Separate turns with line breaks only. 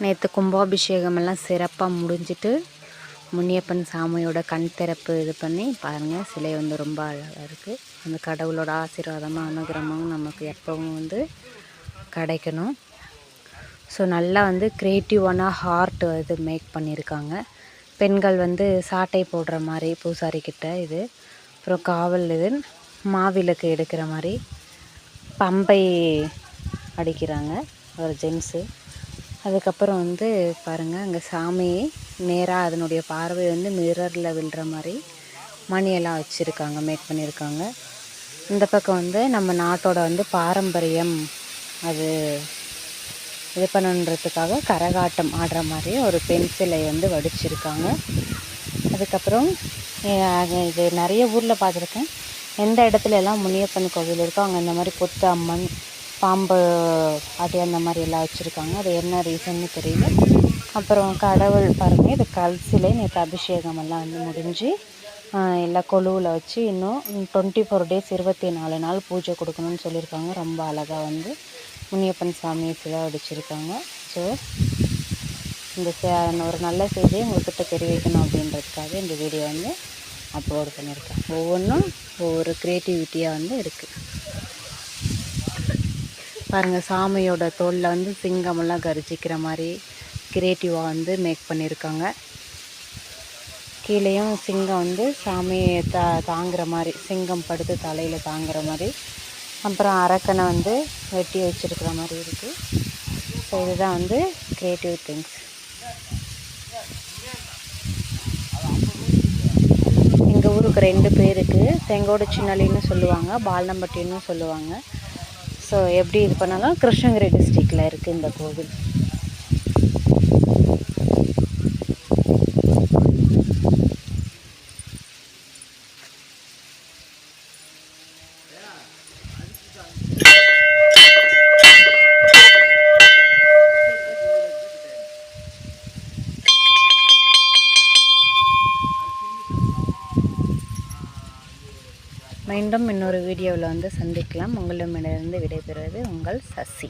நேற்று கும்பாபிஷேகம் எல்லாம் சிறப்பாக முடிஞ்சிட்டு முனியப்பன் சாமியோட கண் திறப்பு இது பண்ணி பாருங்கள், சிலை வந்து ரொம்ப அழகாக இருக்குது. அந்த கடவுளோட ஆசீர்வாதமாக அனுகிரகமும் நமக்கு எப்பவும் வந்து கிடைக்கணும். ஸோ நல்லா வந்து க்ரியேட்டிவான ஹார்ட் இது மேக் பண்ணியிருக்காங்க. பெண்கள் வந்து சாட்டை போடுற மாதிரி பூசாரிக்கிட்ட இது, அப்புறம் காவல் இது மாவிளக்கு எடுக்கிற மாதிரி பம்பை அடிக்கிறாங்க ஒரு ஜென்ஸு. அதுக்கப்புறம் வந்து பாருங்கள், அங்கே சாமி நேராக அதனுடைய பார்வை வந்து மிரரில் விழுற மாதிரி மணியெல்லாம் வச்சுருக்காங்க, மேக் பண்ணியிருக்காங்க. இந்த பக்கம் வந்து நம்ம நாட்டோட வந்து பாரம்பரியம் அது இது பண்ணணுன்றதுக்காக கரகாட்டம் ஆடுற மாதிரி ஒரு பெண் சிலை வந்து வடிச்சிருக்காங்க. அதுக்கப்புறம் இது நிறைய ஊரில் பார்த்துருக்கேன். எந்த இடத்துல எல்லாம் முனியப்பன் கோவில் இருக்கோ அங்கே இந்த மாதிரி கொத்து அம்மன், பாம்பு அது அந்த மாதிரி எல்லாம் வச்சுருக்காங்க. அது என்ன ரீசன்னு தெரியல. அப்புறம் கடவுள் பாருங்கள், இது கல் சிலை. நேற்று அபிஷேகமெல்லாம் வந்து முடிஞ்சு எல்லாம் கொலுவில் வச்சு இன்னும் 24 days 24 நாள் பூஜை கொடுக்கணும்னு சொல்லியிருக்காங்க. ரொம்ப அழகாக வந்து முனியப்பன் சாமி சிலை வடிச்சிருக்காங்க. ஸோ இந்த ஒரு நல்ல செய்தியை உங்கள்கிட்ட தெரிவிக்கணும் அப்படின்றதுக்காக இந்த வீடியோ வந்து அப்லோட் பண்ணியிருக்கேன். ஒவ்வொன்றும் ஒவ்வொரு க்ரியேட்டிவிட்டியாக வந்து இருக்குது. பாருங்கள், சாமியோட தோலில் வந்து சிங்கமெல்லாம் கர்ஜிக்கிற மாதிரி க்ரியேட்டிவாக வந்து மேக் பண்ணியிருக்காங்க. கீழேயும் சிங்கம் வந்து சாமியை தாங்குகிற மாதிரி, சிங்கம் படுத்து தலையில் தாங்குகிற மாதிரி, அப்புறம் அரக்கனை வந்து வெட்டி வச்சுருக்கிற மாதிரி இருக்குது. ஸோ இதுதான் வந்து க்ரியேட்டிவ் திங்ஸ். எங்கள் ஊருக்கு 2 பேருக்கு செங்கோடு சின்னலின்னு சொல்லுவாங்க, பால்னம்பட்டின்னு சொல்லுவாங்க. ஸோ எப்படி இது பண்ணாலும் கிருஷ்ணகிரி டிஸ்ட்ரிக்டில் இருக்குது இந்த கோவில். மீண்டும் இன்னொரு வீடியோவில் வந்து சந்திக்கலாம். உங்களிடமிருந்து விடைபெறுவது உங்கள் சசி.